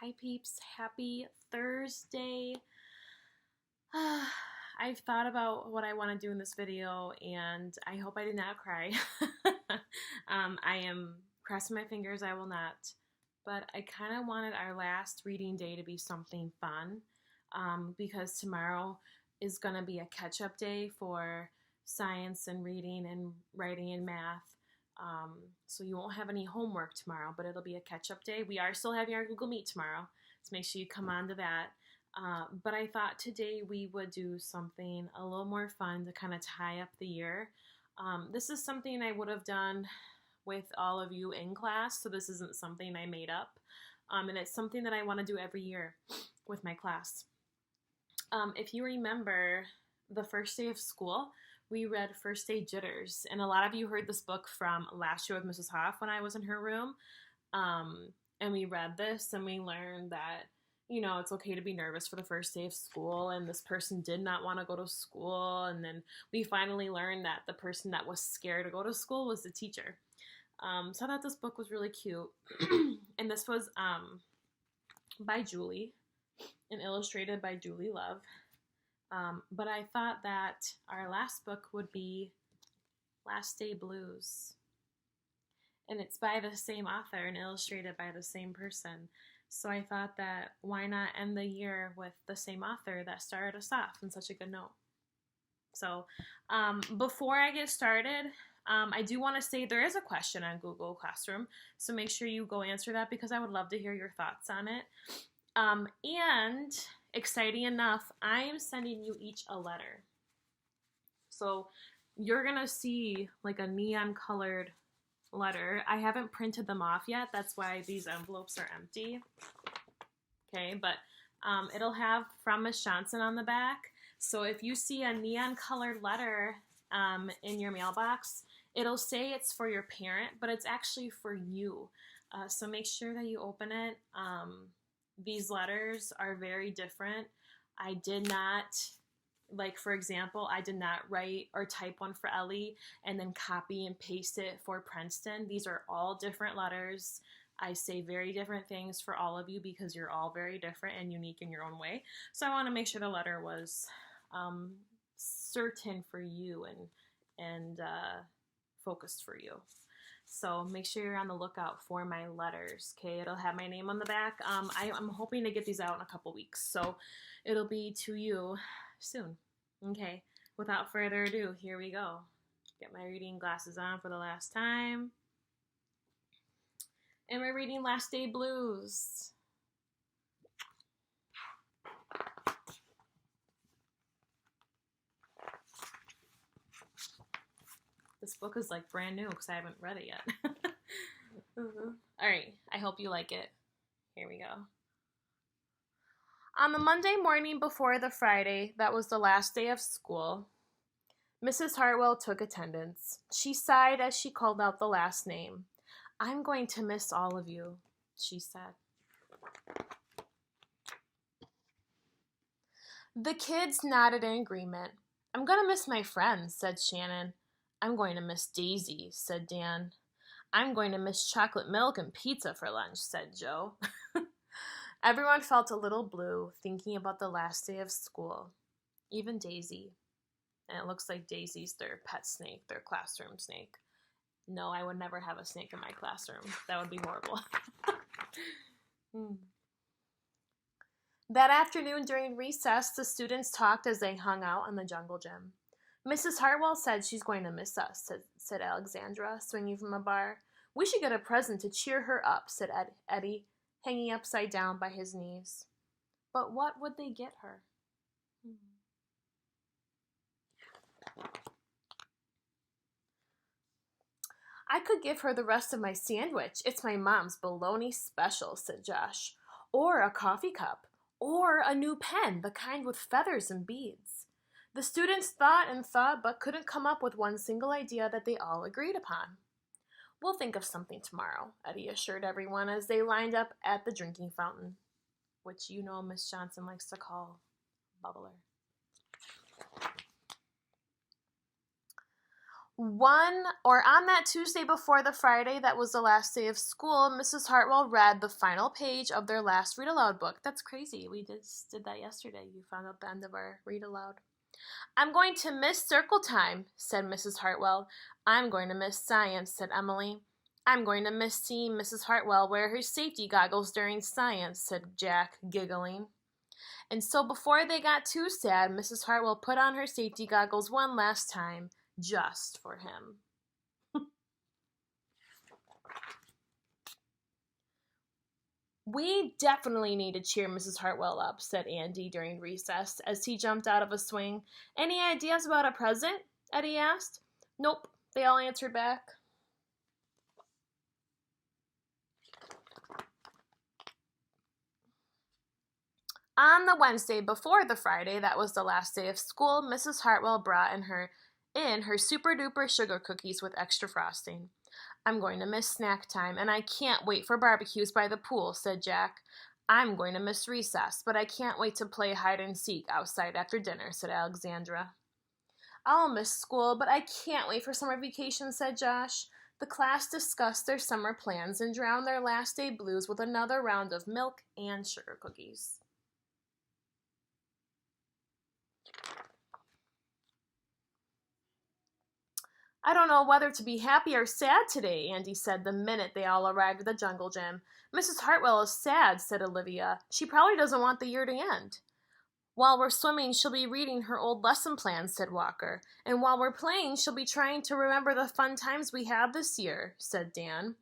Hi peeps, happy Thursday. I've thought about what I want to do in this video and I hope I did not cry. I am crossing my fingers I will not, but I kind of wanted our last reading day to be something fun because tomorrow is going to be a catch-up day for science and reading and writing and math. So you won't have any homework tomorrow, but it'll be a catch-up day. We are still having our Google Meet tomorrow, so make sure you come on to that. But I thought today we would do something a little more fun to kind of tie up the year. This is something I would have done with all of you in class, so this isn't something I made up. And it's something that I want to do every year with my class. If you remember the first day of school, we read First Day Jitters, and a lot of you heard this book from last year with Mrs. Hoff when I was in her room, and we read this and we learned that, you know, it's okay to be nervous for the first day of school, and this person did not want to go to school, and then we finally learned that the person that was scared to go to school was the teacher. So I thought this book was really cute, and this was by Julie and illustrated by Julie Love. But I thought that our last book would be Last Day Blues. And it's by the same author and illustrated by the same person. So I thought that why not end the year with the same author that started us off on such a good note. So before I get started, I do want to say there is a question on Google Classroom. So make sure you go answer that because I would love to hear your thoughts on it. And exciting enough, I am sending you each a letter. So you're going to see like a neon colored letter. I haven't printed them off yet. That's why these envelopes are empty. Okay, but it'll have from Miss Johnson on the back. So if you see a neon colored letter in your mailbox, it'll say it's for your parent, but it's actually for you. So make sure that you open it. These letters are very different. I did not, like for example, I did not write or type one for Ellie and then copy and paste it for Princeton. These are all different letters. I say very different things for all of you because you're all very different and unique in your own way. So I want to make sure the letter was certain for you and focused for you. So make sure you're on the lookout for my letters, okay? It'll have my name on the back. I'm hoping to get these out in a couple weeks, so it'll be to you soon, okay? Without further ado, here we go. Get my reading glasses on for the last time. And we're reading Last Day Blues. This book is like brand new because I haven't read it yet. All right, I hope you like it. Here we go. On the Monday morning before the Friday that was the last day of school, Mrs. Hartwell took attendance. She sighed as she called out the last name. "I'm going to miss all of you," she said. The kids nodded in agreement. "I'm going to miss my friends," said Shannon. "I'm going to miss Daisy," said Dan. "I'm going to miss chocolate milk and pizza for lunch," said Joe. Everyone felt a little blue thinking about the last day of school, even Daisy. And it looks like Daisy's their pet snake, their classroom snake. No, I would never have a snake in my classroom. That would be horrible. That afternoon during recess, the students talked as they hung out in the jungle gym. "Mrs. Hartwell said she's going to miss us," said Alexandra, swinging from a bar. "We should get a present to cheer her up," said Eddie, hanging upside down by his knees. But what would they get her? "I could give her the rest of my sandwich. It's my mom's bologna special," said Josh. "Or a coffee cup. Or a new pen, the kind with feathers and beads." The students thought and thought, but couldn't come up with one single idea that they all agreed upon. "We'll think of something tomorrow," Eddie assured everyone as they lined up at the drinking fountain, which you know Miss Johnson likes to call Bubbler. On that Tuesday before the Friday that was the last day of school, Mrs. Hartwell read the final page of their last read aloud book. That's crazy. We just did that yesterday. You found out the end of our read aloud. I'm going to miss circle time, said Mrs. Hartwell. I'm going to miss science, said Emily. I'm going to miss seeing Mrs. Hartwell wear her safety goggles during science, said Jack, giggling. And so before they got too sad, Mrs. Hartwell put on her safety goggles one last time, just for him. We definitely need to cheer Mrs. Hartwell up, said Andy during recess as he jumped out of a swing. Any ideas about a present? Eddie asked. Nope, they all answered back. On the Wednesday before the Friday that was the last day of school, Mrs. Hartwell brought in her super duper sugar cookies with extra frosting. I'm going to miss snack time, and I can't wait for barbecues by the pool, said Jack. I'm going to miss recess, but I can't wait to play hide and seek outside after dinner, said Alexandra. I'll miss school, but I can't wait for summer vacation, said Josh. The class discussed their summer plans and drowned their last day blues with another round of milk and sugar cookies. I don't know whether to be happy or sad today, Andy said the minute they all arrived at the jungle gym. Mrs. Hartwell is sad, said Olivia. She probably doesn't want the year to end. While we're swimming, she'll be reading her old lesson plans, said Walker. And while we're playing, she'll be trying to remember the fun times we had this year, said Dan.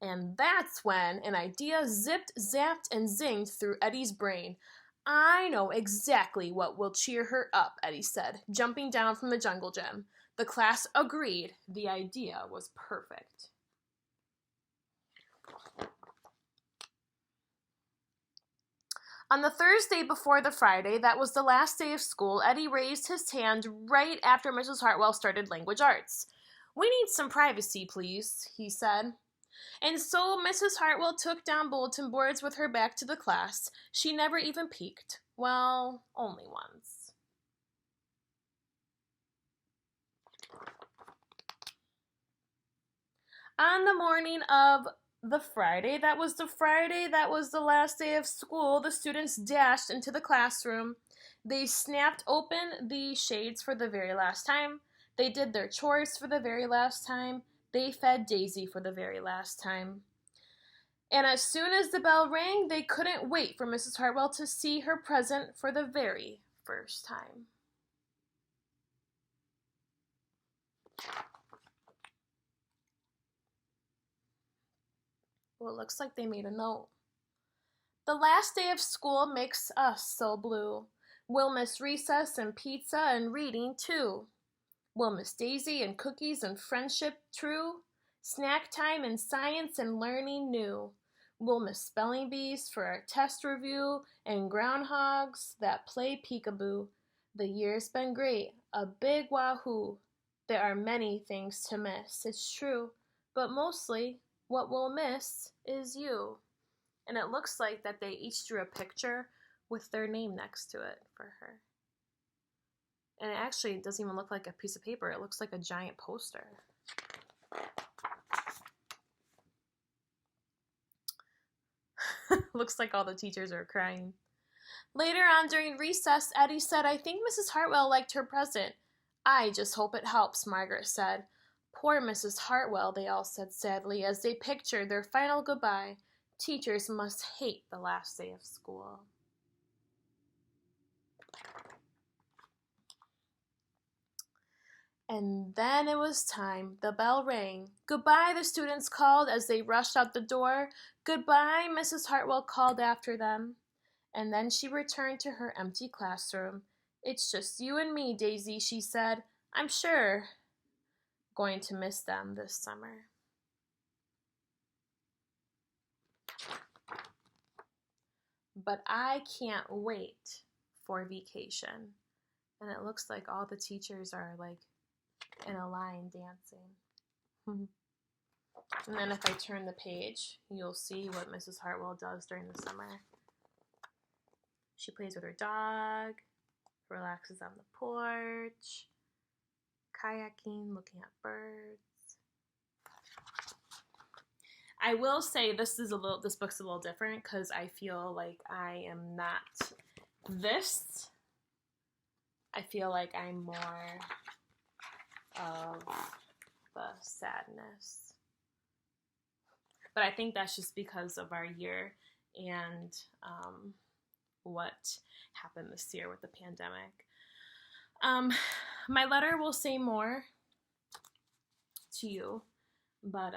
And that's when an idea zipped, zapped, and zinged through Eddie's brain. I know exactly what will cheer her up, Eddie said, jumping down from the jungle gym. The class agreed the idea was perfect. On the Thursday before the Friday, that was the last day of school, Eddie raised his hand right after Mrs. Hartwell started language arts. We need some privacy, please, he said. And so Mrs. Hartwell took down bulletin boards with her back to the class. She never even peeked. Well, only once. On the morning of the Friday that was the last day of school, the students dashed into the classroom. They snapped open the shades for the very last time. They did their chores for the very last time. They fed Daisy for the very last time. And as soon as the bell rang, they couldn't wait for Mrs. Hartwell to see her present for the very first time. Well, it looks like they made a note. The last day of school makes us so blue. We'll miss recess and pizza and reading, too. We'll miss Daisy and cookies and friendship true. Snack time and science and learning new. We'll miss spelling bees for our test review and groundhogs that play peekaboo. The year's been great, a big wahoo. There are many things to miss, it's true, but mostly what we'll miss is you. And it looks like that they each drew a picture with their name next to it for her. And it actually doesn't even look like a piece of paper. It looks like a giant poster. Looks like all the teachers are crying. Later on during recess, Eddie said, I think Mrs. Hartwell liked her present. I just hope it helps, Margaret said. Poor Mrs. Hartwell, they all said sadly as they pictured their final goodbye. Teachers must hate the last day of school. And then it was time. The bell rang. Goodbye, the students called as they rushed out the door. Goodbye, Mrs. Hartwell called after them. And then she returned to her empty classroom. It's just you and me, Daisy, she said. I'm sure going to miss them this summer. But I can't wait for vacation. And it looks like all the teachers are like in a line dancing. And then if I turn the page, you'll see what Mrs. Hartwell does during the summer. She plays with her dog, relaxes on the porch, kayaking, looking at birds. I will say this book's a little different because I feel like I am not this. I feel like I'm more of the sadness. But I think that's just because of our year and what happened this year with the pandemic. My letter will say more to you, but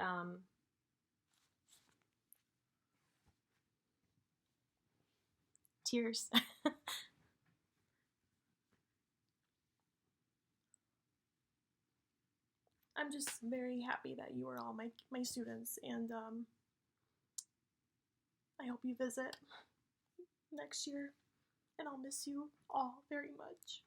tears. I'm just very happy that you are all my students, and I hope you visit next year, and I'll miss you all very much.